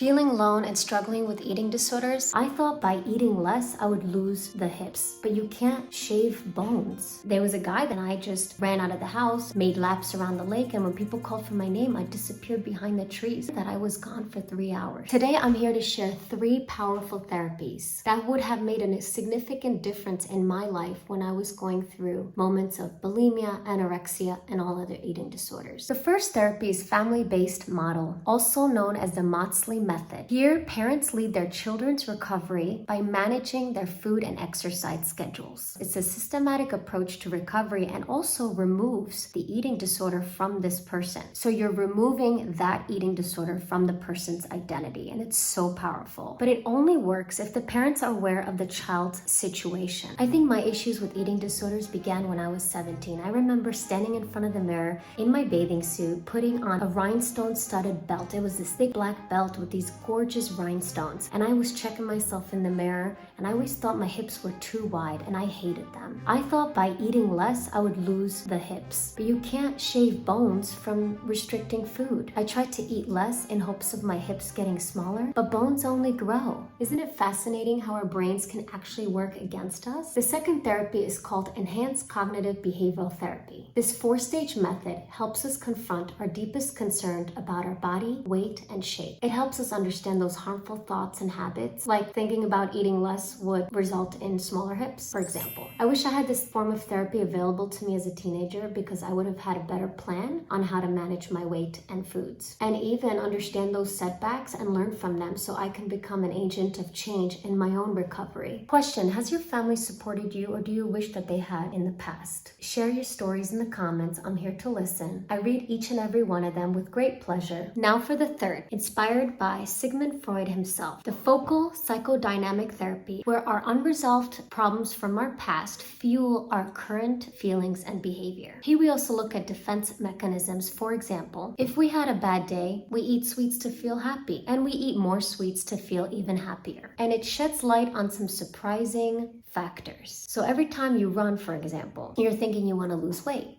Feeling alone and struggling with eating disorders, I thought by eating less, I would lose the hips. But you can't shave bones. There was a guy that I just ran out of the house, made laps around the lake, and when people called for my name, I disappeared behind the trees, that I was gone for 3 hours. Today, I'm here to share 3 powerful therapies that would have made a significant difference in my life when I was going through moments of bulimia, anorexia, and all other eating disorders. The first therapy is family-based model, also known as the Maudsley method. Here, parents lead their children's recovery by managing their food and exercise schedules. It's a systematic approach to recovery and also removes the eating disorder from this person. So you're removing that eating disorder from the person's identity, and it's so powerful. But it only works if the parents are aware of the child's situation. I think my issues with eating disorders began when I was 17. I remember standing in front of the mirror in my bathing suit, putting on a rhinestone-studded belt. It was this thick black belt with these gorgeous rhinestones, and I was checking myself in the mirror, and I always thought my hips were too wide, and I hated them. I thought by eating less I would lose the hips, but you can't shave bones from restricting food. I tried to eat less in hopes of my hips getting smaller, but bones only grow. Isn't it fascinating how our brains can actually work against us? The second therapy is called Enhanced Cognitive Behavioral Therapy. This 4-stage method helps us confront our deepest concern about our body, weight, and shape. It helps us understand those harmful thoughts and habits, like thinking about eating less would result in smaller hips, for example. I wish I had this form of therapy available to me as a teenager, because I would have had a better plan on how to manage my weight and foods, and even understand those setbacks and learn from them so I can become an agent of change in my own recovery. Question: has your family supported you, or do you wish that they had in the past? Share your stories in the comments. I'm here to listen. I read each and every one of them with great pleasure. Now for the third, inspired by Sigmund Freud himself, the focal psychodynamic therapy, where our unresolved problems from our past fuel our current feelings and behavior. Here we also look at defense mechanisms. For example, if we had a bad day, we eat sweets to feel happy, and we eat more sweets to feel even happier. And it sheds light on some surprising factors. So every time you run, for example, you're thinking you want to lose weight.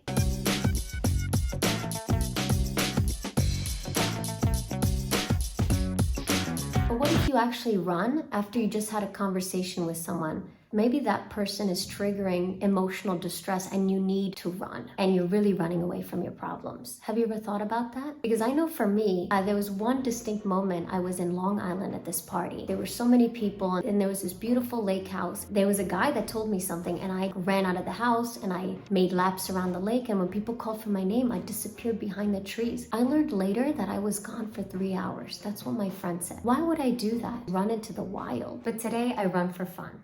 But what if you actually run after you just had a conversation with someone? Maybe that person is triggering emotional distress and you need to run, and you're really running away from your problems. Have you ever thought about that? Because I know for me, there was one distinct moment. I was in Long Island at this party. There were so many people, and there was this beautiful lake house. There was a guy that told me something, and I ran out of the house and I made laps around the lake, and when people called for my name, I disappeared behind the trees. I learned later that I was gone for 3 hours. That's what my friend said. Why would I do that? Run into the wild. But today I run for fun.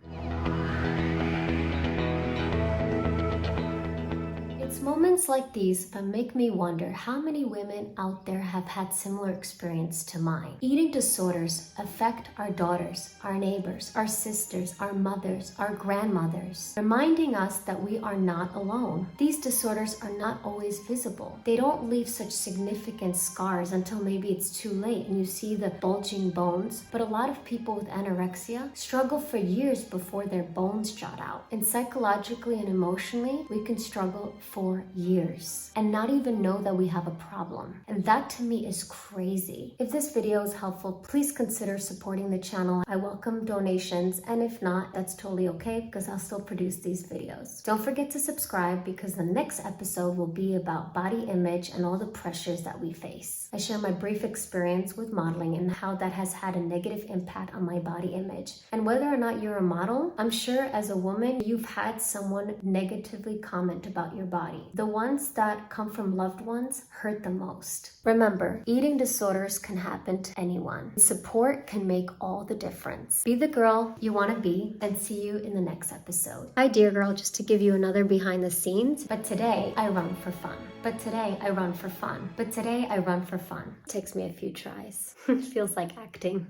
It's moments like these that make me wonder how many women out there have had similar experience to mine. Eating disorders affect our daughters, our neighbors, our sisters, our mothers, our grandmothers, reminding us that we are not alone. These disorders are not always visible. They don't leave such significant scars until maybe it's too late and you see the bulging bones. But a lot of people with anorexia struggle for years before their bones jut out. And psychologically and emotionally, we can struggle for years and not even know that we have a problem. And that to me is crazy. If this video is helpful, please consider supporting the channel. I welcome donations, and if not, that's totally okay, because I'll still produce these videos. Don't forget to subscribe, because the next episode will be about body image and all the pressures that we face. I share my brief experience with modeling and how that has had a negative impact on my body image. And whether or not you're a model, I'm sure as a woman, you've had someone negatively comment about your body. The ones that come from loved ones hurt the most. Remember, eating disorders can happen to anyone. Support can make all the difference. Be the girl you want to be, and see you in the next episode. Hi, dear girl, just to give you another behind the scenes. But today I run for fun. But today I run for fun. But today I run for fun. It takes me a few tries. It feels like acting.